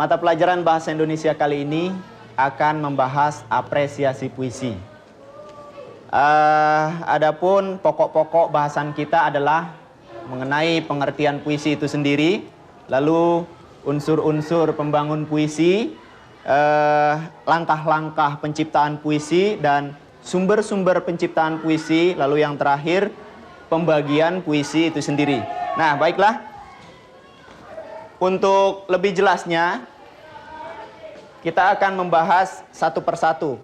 Mata pelajaran Bahasa Indonesia kali ini akan membahas apresiasi puisi. Adapun pokok-pokok bahasan kita adalah mengenai pengertian puisi itu sendiri, lalu unsur-unsur pembangun puisi, langkah-langkah penciptaan puisi, dan sumber-sumber penciptaan puisi, lalu yang terakhir pembagian puisi itu sendiri. Nah, baiklah. Untuk lebih jelasnya, kita akan membahas satu persatu.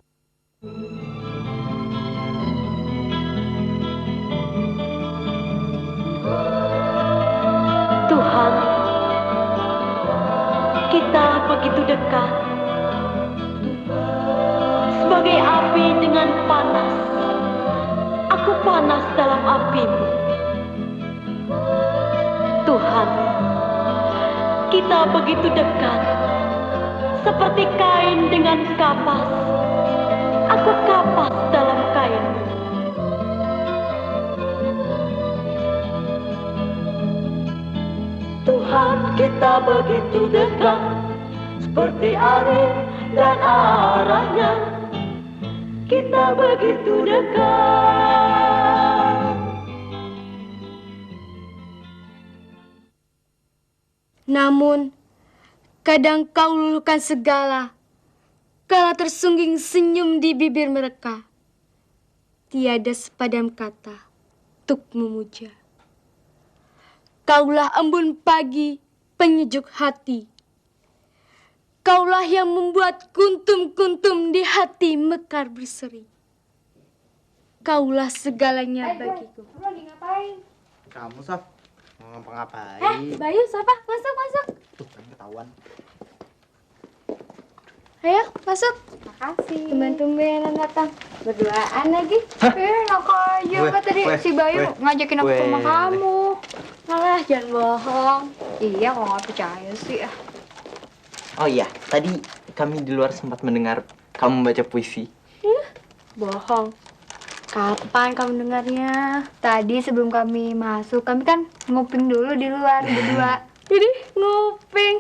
Tuhan, kita begitu dekat, sebagai api dengan panas. Aku panas dalam apimu. Tuhan, kita begitu dekat, seperti kain dengan kapas. Aku kapas dalam kainmu. Tuhan, kita begitu dekat, seperti angin dan arahnya. Kita begitu dekat. Namun, kadang kau luluhkan segala, kala tersungging senyum di bibir mereka. Tiada sepadam kata untuk memuja. Kaulah embun pagi, penyejuk hati. Kaulah yang membuat kuntum-kuntum di hati mekar berseri. Kaulah segalanya bagiku. Lu lagi ngapain? Kamu, Saf, mau ngapa-ngapain? Bayu, siapa? Masuk. Tuh, kan ketahuan. Ayo, masuk. Makasih. Tumben-tumbenan datang. Berduaan lagi. Enak aja. Kan tadi si Bayu ngajakin aku ke rumah kamu. Alah, jangan bohong. Iya, kok nggak percaya sih. Oh iya, tadi kami di luar sempat mendengar kamu membaca puisi. Bohong. Kapan kamu dengarnya? Tadi sebelum kami masuk, kami kan nguping dulu di luar berdua. Jadi nguping.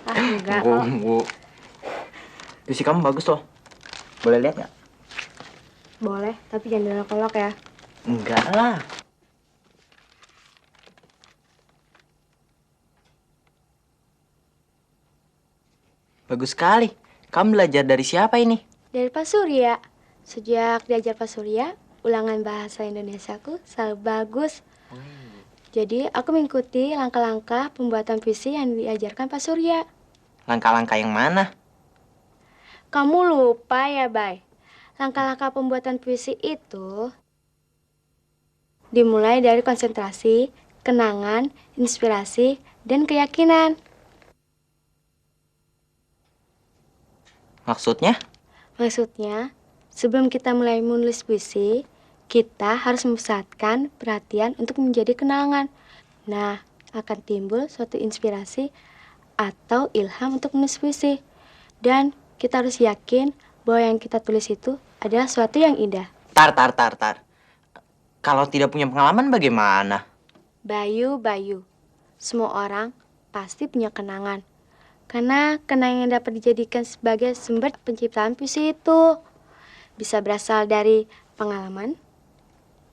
Enggak Bu, kok. Bu. Puisi kamu bagus loh. Boleh lihat nggak? Boleh, tapi jangan kolok ya. Enggak lah. Bagus sekali. Kamu belajar dari siapa ini? Dari Pak Surya. Sejak diajar Pak Surya, ulangan bahasa Indonesiaku selalu bagus. Jadi aku mengikuti langkah-langkah pembuatan puisi yang diajarkan Pak Surya. Langkah-langkah yang mana? Kamu lupa ya, Bay? Langkah-langkah pembuatan puisi itu dimulai dari konsentrasi, kenangan, inspirasi, dan keyakinan. Maksudnya? Maksudnya, sebelum kita mulai menulis puisi, kita harus memusatkan perhatian untuk menjadi kenangan. Nah, akan timbul suatu inspirasi atau ilham untuk menulis puisi. Dan kita harus yakin bahwa yang kita tulis itu adalah suatu yang indah. Tar. Kalau tidak punya pengalaman bagaimana? Bayu, semua orang pasti punya kenangan. Karena kenangan yang dapat dijadikan sebagai sumber penciptaan puisi itu bisa berasal dari pengalaman,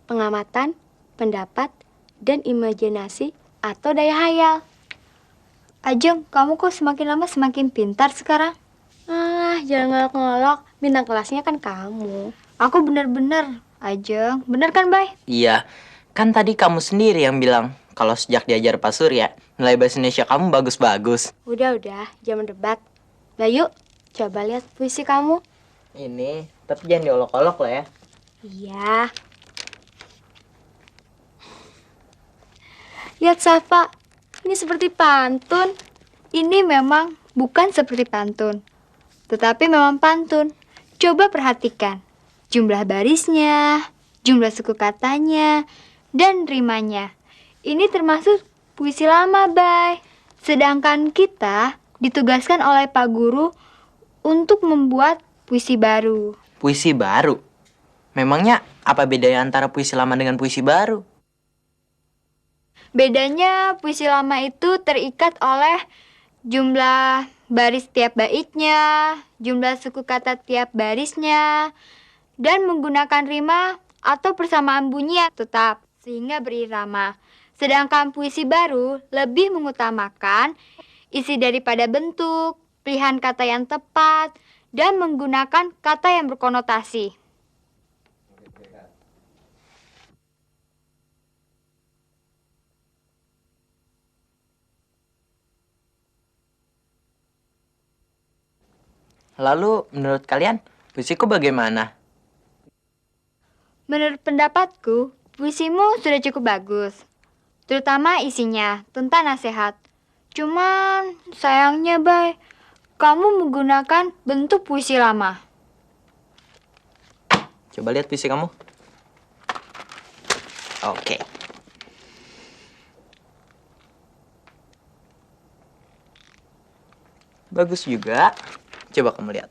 pengamatan, pendapat, dan imajinasi atau daya hayal. Ajeng, kamu kok semakin lama semakin pintar sekarang? Jangan ngolok-ngolok, bintang kelasnya kan kamu. Aku bener-bener, Ajeng. Bener kan, Bay? Iya, kan tadi kamu sendiri yang bilang kalau sejak diajar Pak Surya, nilai bahasa Indonesia kamu bagus-bagus. Udah, jangan debat. Bayu, coba lihat puisi kamu. Ini, tapi jangan diolok-olok lah ya. Iya. Lihat Safa, ini seperti pantun. Ini memang bukan seperti pantun, tetapi memang pantun. Coba perhatikan jumlah barisnya, jumlah suku katanya, dan rimanya. Ini termasuk puisi lama, Bay. Sedangkan kita ditugaskan oleh Pak Guru untuk membuat puisi baru. Puisi baru? Memangnya apa bedanya antara puisi lama dengan puisi baru? Bedanya puisi lama itu terikat oleh jumlah baris tiap baitnya, jumlah suku kata tiap barisnya, dan menggunakan rima atau persamaan bunyi yang tetap sehingga berirama. Sedangkan puisi baru lebih mengutamakan isi daripada bentuk, pilihan kata yang tepat, dan menggunakan kata yang berkonotasi. Lalu, menurut kalian, puisiku bagaimana? Menurut pendapatku, puisimu sudah cukup bagus. Terutama isinya tentang nasihat. Cuman sayangnya, Bay, kamu menggunakan bentuk puisi lama. Coba lihat puisi kamu. Oke. Bagus juga. Coba kamu lihat.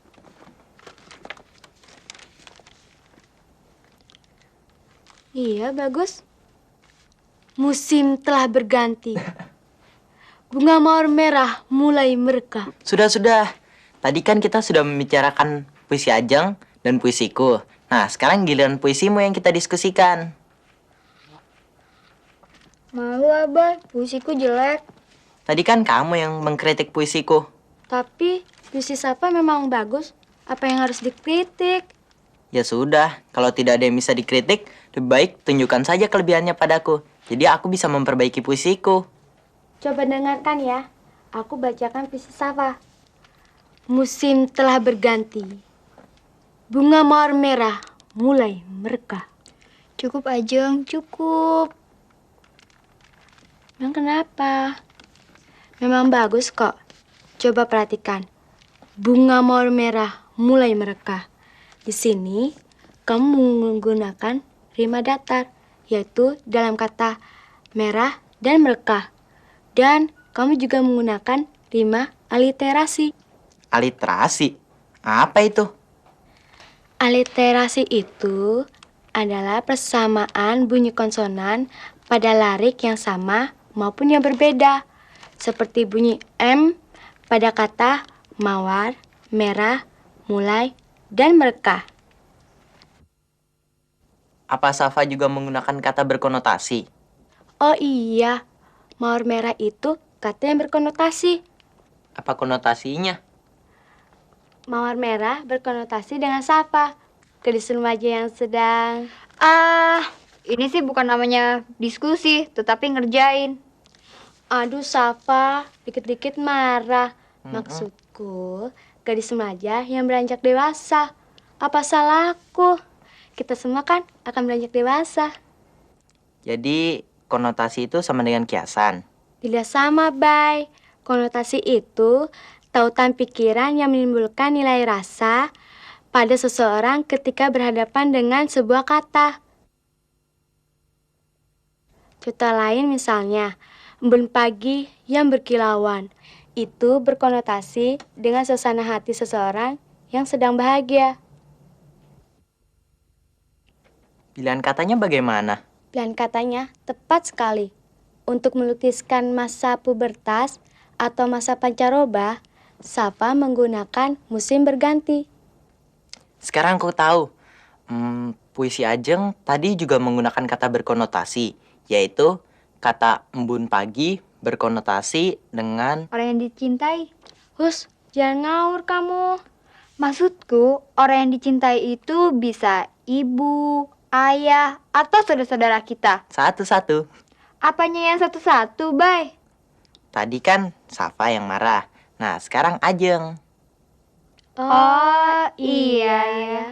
Iya, bagus. Musim telah berganti. Bunga mawar merah mulai merekah. Sudah. Tadi kan kita sudah membicarakan puisi Ajeng dan puisiku. Nah, sekarang giliran puisimu yang kita diskusikan. Malu, Abah, puisiku jelek. Tadi kan kamu yang mengkritik puisiku. Tapi puisi Safa memang bagus. Apa yang harus dikritik? Ya sudah, kalau tidak ada yang bisa dikritik, lebih baik tunjukkan saja kelebihannya padaku. Jadi aku bisa memperbaiki puisiku. Coba dengarkan ya. Aku bacakan puisi Safa. Musim telah berganti. Bunga mawar merah mulai merekah. Cukup, Ajeng, cukup. Emang kenapa? Memang bagus kok. Coba perhatikan. Bunga mawar merah mulai merekah. Di sini, kamu menggunakan rima datar, yaitu dalam kata merah dan merekah. Dan kamu juga menggunakan rima aliterasi. Aliterasi? Apa itu? Aliterasi itu adalah persamaan bunyi konsonan pada larik yang sama maupun yang berbeda. Seperti bunyi M pada kata mawar, merah, mulai, dan merekah. Apa Safa juga menggunakan kata berkonotasi? Oh iya, mawar merah itu kata yang berkonotasi. Apa konotasinya? Mawar merah berkonotasi dengan Safa, gadis remaja yang sedang... Ini sih bukan namanya diskusi, tetapi ngerjain. Aduh Safa, dikit-dikit marah. Maksudku, gadis remaja yang beranjak dewasa. Apa salahku? Kita semua kan akan beranjak dewasa. Jadi konotasi itu sama dengan kiasan. Tidak sama, Bay. Konotasi itu tautan pikiran yang menimbulkan nilai rasa pada seseorang ketika berhadapan dengan sebuah kata. Contoh lain misalnya, embun pagi yang berkilauan. Itu berkonotasi dengan suasana hati seseorang yang sedang bahagia. Pilihan katanya bagaimana? Pilihan katanya tepat sekali. Untuk melukiskan masa pubertas atau masa pancaroba, Safa menggunakan musim berganti. Sekarang aku tahu. Puisi Ajeng tadi juga menggunakan kata berkonotasi, yaitu kata embun pagi berkonotasi dengan... Orang yang dicintai. Hus, jangan ngawur kamu. Maksudku, orang yang dicintai itu bisa ibu, ayah, atau saudara-saudara kita. Satu-satu. Apanya yang satu-satu, Bay? Tadi kan Safa yang marah. Nah, sekarang Ajeng. Oh, iya ya.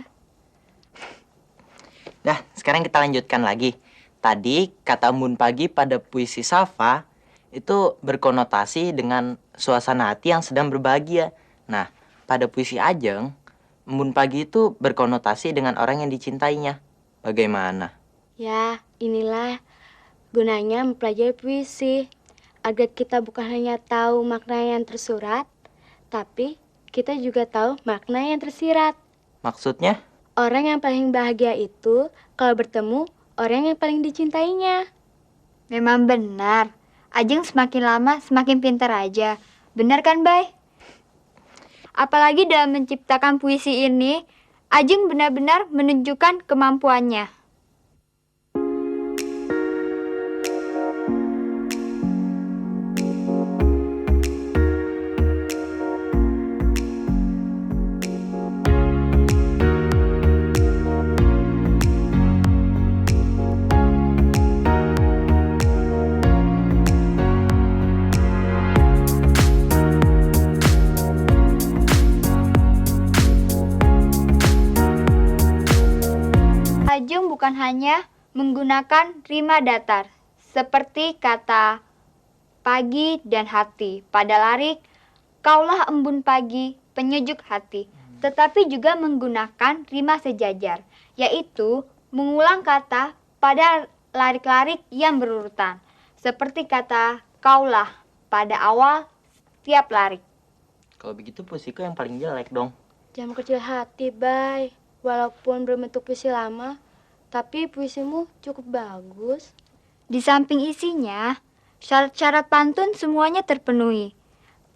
Nah, sekarang kita lanjutkan lagi. Tadi kata embun pagi pada puisi Safa itu berkonotasi dengan suasana hati yang sedang berbahagia. Nah, pada puisi Ajeng, embun pagi itu berkonotasi dengan orang yang dicintainya. Bagaimana? Ya, inilah gunanya mempelajari puisi. Agar kita bukan hanya tahu makna yang tersurat, tapi kita juga tahu makna yang tersirat. Maksudnya? Orang yang paling bahagia itu kalau bertemu orang yang paling dicintainya. Memang benar. Ajeng semakin lama semakin pintar aja. Benar kan, Bay? Apalagi dalam menciptakan puisi ini, Ajeng benar-benar menunjukkan kemampuannya. Ajeng bukan hanya menggunakan rima datar, seperti kata pagi dan hati pada larik kaulah embun pagi penyejuk hati, tetapi juga menggunakan rima sejajar, yaitu mengulang kata pada larik-larik yang berurutan, seperti kata kaulah pada awal setiap larik. Kalau begitu puisiku yang paling jelek dong. Jangan kecil hati, Bay. Walaupun berbentuk puisi lama, tapi puisimu cukup bagus. Di samping isinya, syarat-syarat pantun semuanya terpenuhi.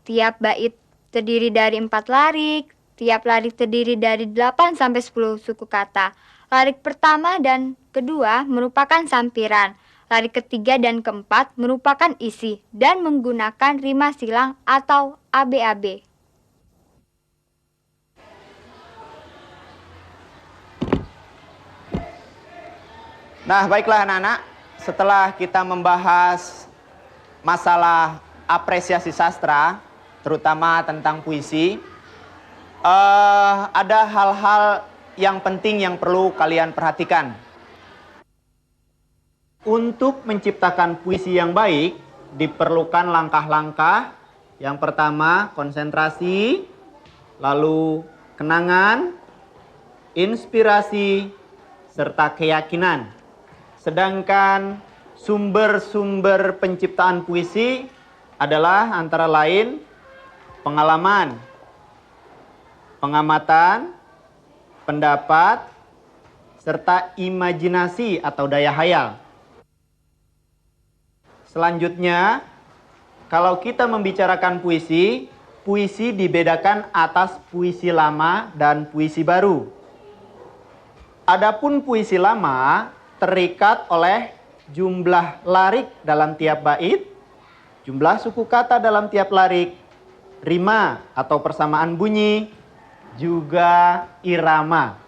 Tiap bait terdiri dari 4 larik, tiap larik terdiri dari 8 sampai 10 suku kata. Larik pertama dan kedua merupakan sampiran. Larik ketiga dan keempat merupakan isi dan menggunakan rima silang atau ABAB. Nah, baiklah anak-anak, setelah kita membahas masalah apresiasi sastra, terutama tentang puisi, ada hal-hal yang penting yang perlu kalian perhatikan. Untuk menciptakan puisi yang baik, diperlukan langkah-langkah. Yang pertama, konsentrasi, lalu kenangan, inspirasi, serta keyakinan. Sedangkan sumber-sumber penciptaan puisi adalah antara lain pengalaman, pengamatan, pendapat, serta imajinasi atau daya hayal. Selanjutnya, kalau kita membicarakan puisi, puisi dibedakan atas puisi lama dan puisi baru. Adapun puisi lama terikat oleh jumlah larik dalam tiap bait, jumlah suku kata dalam tiap larik, rima atau persamaan bunyi, juga irama.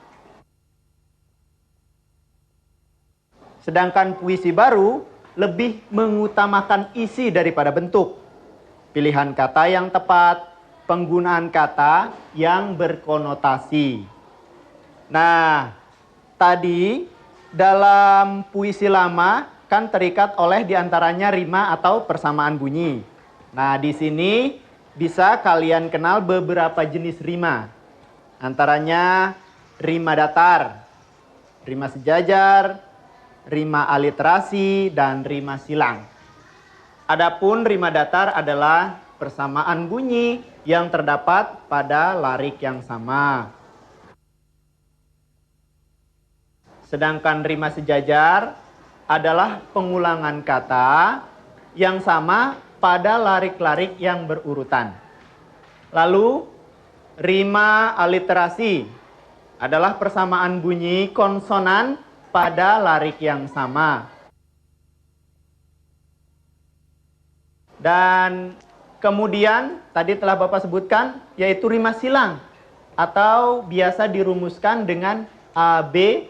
Sedangkan puisi baru lebih mengutamakan isi daripada bentuk. Pilihan kata yang tepat, penggunaan kata yang berkonotasi. Nah, tadi dalam puisi lama kan terikat oleh diantaranya rima atau persamaan bunyi. Nah, di sini bisa kalian kenal beberapa jenis rima. Antaranya rima datar, rima sejajar, rima aliterasi, dan rima silang. Adapun rima datar adalah persamaan bunyi yang terdapat pada larik yang sama. Sedangkan rima sejajar adalah pengulangan kata yang sama pada larik-larik yang berurutan. Lalu, rima aliterasi adalah persamaan bunyi konsonan pada larik yang sama. Dan kemudian, tadi telah Bapak sebutkan, yaitu rima silang atau biasa dirumuskan dengan AB.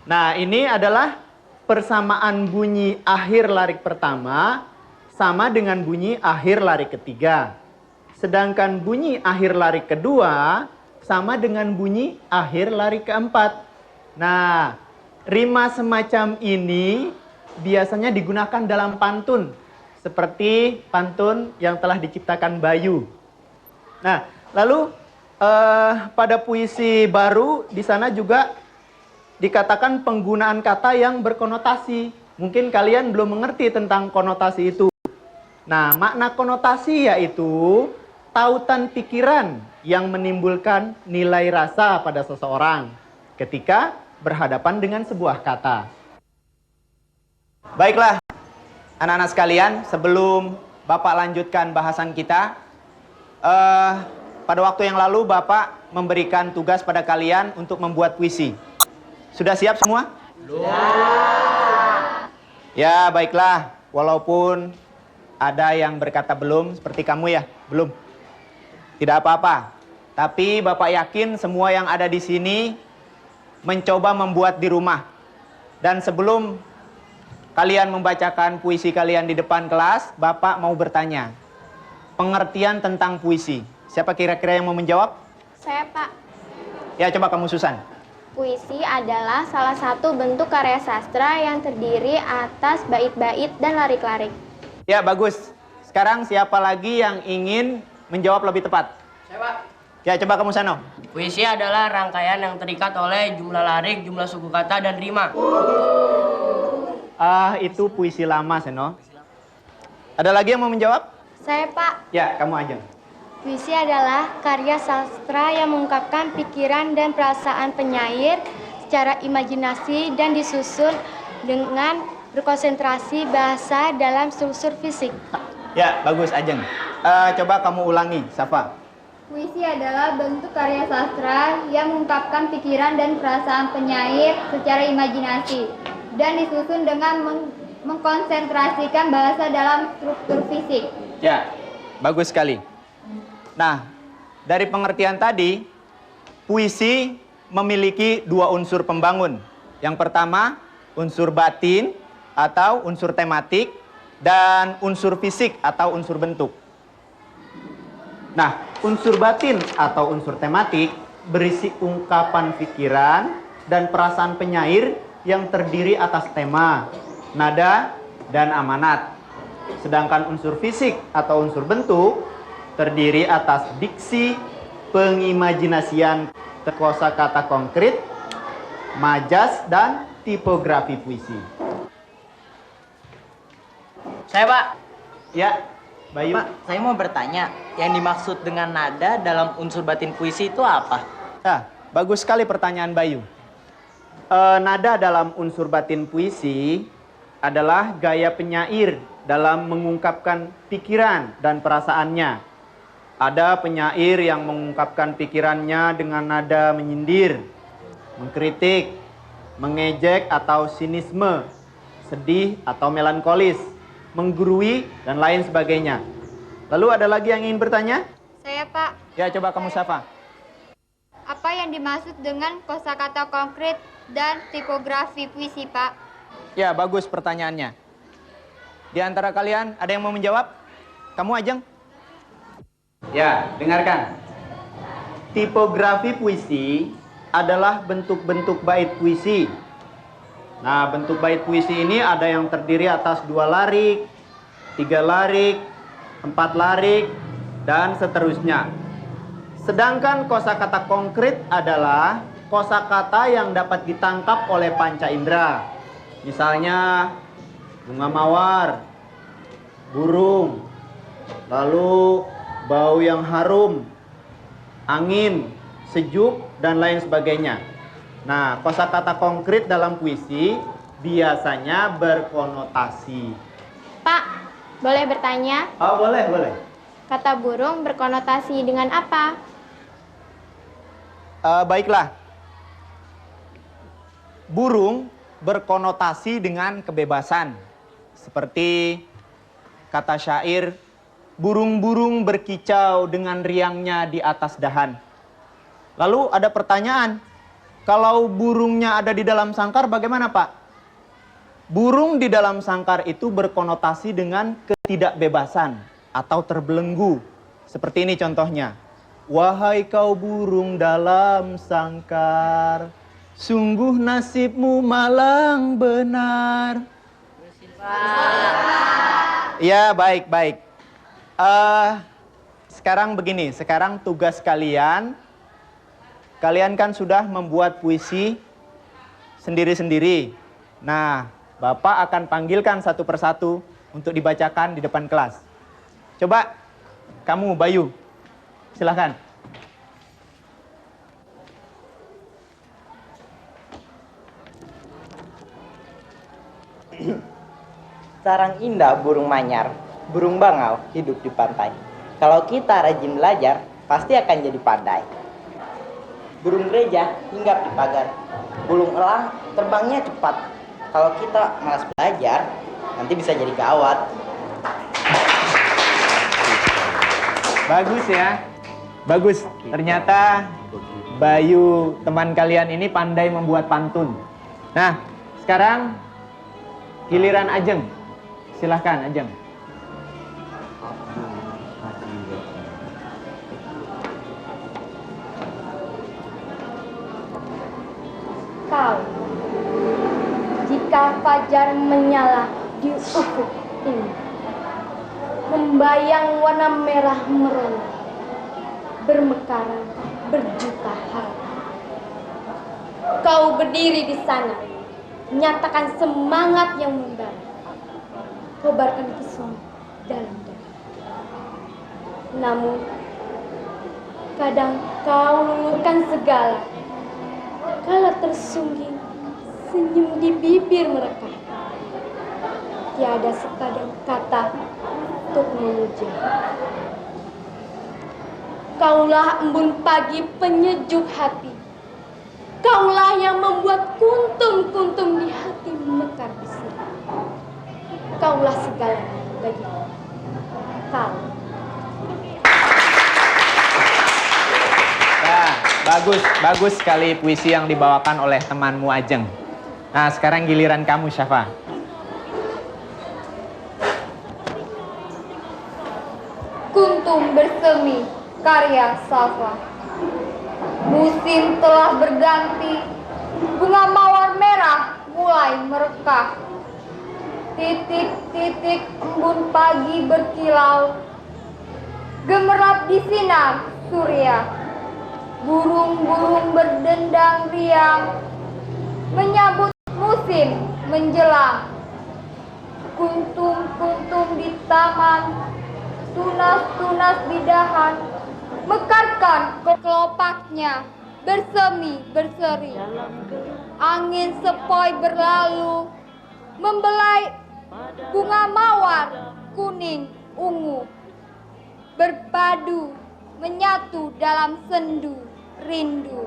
Nah, ini adalah persamaan bunyi akhir larik pertama sama dengan bunyi akhir larik ketiga. Sedangkan bunyi akhir larik kedua sama dengan bunyi akhir larik keempat. Nah, rima semacam ini biasanya digunakan dalam pantun, seperti pantun yang telah diciptakan Bayu. Nah, lalu pada puisi baru di sana juga dikatakan penggunaan kata yang berkonotasi. Mungkin kalian belum mengerti tentang konotasi itu. Nah, makna konotasi yaitu tautan pikiran yang menimbulkan nilai rasa pada seseorang ketika berhadapan dengan sebuah kata. Baiklah, anak-anak sekalian, sebelum Bapak lanjutkan bahasan kita, Eh, pada waktu yang lalu Bapak memberikan tugas pada kalian untuk membuat puisi. Sudah siap semua? Ya, baiklah. Walaupun ada yang berkata belum, seperti kamu ya, belum. Tidak apa-apa. Tapi Bapak yakin semua yang ada di sini mencoba membuat di rumah. Dan sebelum kalian membacakan puisi kalian di depan kelas, Bapak mau bertanya. Pengertian tentang puisi. Siapa kira-kira yang mau menjawab? Saya, Pak. Ya, coba kamu, Susan. Puisi adalah salah satu bentuk karya sastra yang terdiri atas bait-bait dan larik-larik. Ya, bagus. Sekarang siapa lagi yang ingin menjawab lebih tepat? Saya, Pak. Ya, coba kamu, Sano. Puisi adalah rangkaian yang terikat oleh jumlah larik, jumlah suku kata, dan rima. Itu puisi lama, Seno. Ada lagi yang mau menjawab? Saya, Pak. Ya, kamu aja. Puisi adalah karya sastra yang mengungkapkan pikiran dan perasaan penyair secara imajinasi dan disusun dengan berkonsentrasi bahasa dalam struktur fisik. Ya, bagus, Ajeng. Coba kamu ulangi, Safa. Puisi adalah bentuk karya sastra yang mengungkapkan pikiran dan perasaan penyair secara imajinasi dan disusun dengan mengkonsentrasikan bahasa dalam struktur fisik. Ya, bagus sekali. Nah, dari pengertian tadi, puisi memiliki dua unsur pembangun. Yang pertama, unsur batin atau unsur tematik, dan unsur fisik atau unsur bentuk. Nah, unsur batin atau unsur tematik berisi ungkapan pikiran dan perasaan penyair yang terdiri atas tema, nada, dan amanat. Sedangkan unsur fisik atau unsur bentuk terdiri atas diksi, pengimajinasian, kosakata konkret, majas, dan tipografi puisi. Saya, Pak. Ya, Bayu. Pak, saya mau bertanya, yang dimaksud dengan nada dalam unsur batin puisi itu apa? Ya, bagus sekali pertanyaan Bayu. Nada dalam unsur batin puisi adalah gaya penyair dalam mengungkapkan pikiran dan perasaannya. Ada penyair yang mengungkapkan pikirannya dengan nada menyindir, mengkritik, mengejek atau sinisme, sedih atau melankolis, menggurui, dan lain sebagainya. Lalu ada lagi yang ingin bertanya? Saya, Pak. Ya, coba kamu, Safa. Apa yang dimaksud dengan kosakata konkret dan tipografi puisi, Pak? Ya, bagus pertanyaannya. Di antara kalian ada yang mau menjawab? Kamu, Ajeng? Ya, dengarkan. Tipografi puisi adalah bentuk-bentuk bait puisi. Nah, bentuk bait puisi ini ada yang terdiri atas 2 larik, 3 larik, 4 larik, dan seterusnya. Sedangkan kosakata konkret adalah kosakata yang dapat ditangkap oleh panca indera. Misalnya bunga mawar, burung, lalu bau yang harum, angin, sejuk, dan lain sebagainya. Nah, kosakata konkret dalam puisi biasanya berkonotasi. Pak, boleh bertanya? Oh, boleh, boleh. Kata burung berkonotasi dengan apa? Baiklah. Burung berkonotasi dengan kebebasan. Seperti kata syair, burung-burung berkicau dengan riangnya di atas dahan. Lalu ada pertanyaan, kalau burungnya ada di dalam sangkar bagaimana, Pak? Burung di dalam sangkar itu berkonotasi dengan ketidakbebasan atau terbelenggu. Seperti ini contohnya. Wahai kau burung dalam sangkar, sungguh nasibmu malang benar. Ya, baik. Sekarang begini, sekarang tugas kalian kan sudah membuat puisi sendiri-sendiri. Nah, Bapak akan panggilkan satu persatu untuk dibacakan di depan kelas. Coba, kamu Bayu, silahkan. Sarang indah burung manyar, burung bangau hidup di pantai. Kalau kita rajin belajar, pasti akan jadi pandai. Burung gereja hinggap di pagar. Burung elang terbangnya cepat. Kalau kita malas belajar, nanti bisa jadi gawat. Bagus ya. Bagus. Ternyata Bayu teman kalian ini pandai membuat pantun. Nah, sekarang giliran Ajeng. Silahkan Ajeng. Kau, jika fajar menyala di ufuk ini, membayang warna merah merona, bermekaran berjuta harapan. Kau berdiri di sana, nyatakan semangat yang membara, kobarkan pesona dalam dada. Namun, kadang kau luluhkan segala, kala tersungging senyum di bibir mereka. Tiada sekadang kata untuk memuja. Kaulah embun pagi penyejuk hati. Kaulah yang membuat kuntum-kuntum di hati mekar di sini. Kaulah segalanya bagiku. Kau. Ya, bagus sekali puisi yang dibawakan oleh temanmu Ajeng. Nah, sekarang giliran kamu, Syafa. Kuntum bersemi, karya Safa. Musim telah berganti, bunga mawar merah mulai merekah. Titik-titik embun pagi berkilau, gemerlap di sinar surya. Burung-burung berdendang riang, menyambut musim menjelang. Kuntum-kuntum di taman, tunas-tunas di dahan, mekarkan kelopaknya, bersemi berseri. Angin sepoi berlalu, membelai bunga mawar kuning ungu, berpadu menyatu dalam sendu rindu.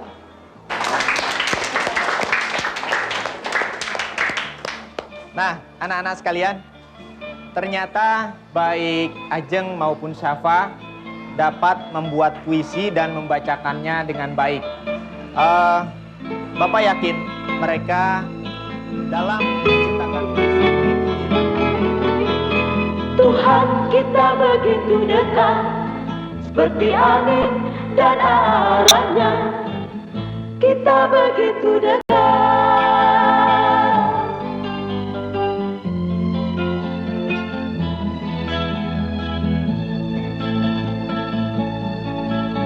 Nah, anak-anak sekalian, ternyata baik Ajeng maupun Syafa dapat membuat puisi dan membacakannya dengan baik. Bapak yakin mereka dalam menciptakan puisi ini. Tuhan kita begitu dekat, seperti angin dan arahnya. Kita begitu dekat.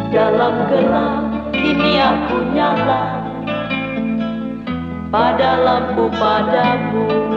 Dalam gelap ini aku nyala pada lampu padamu.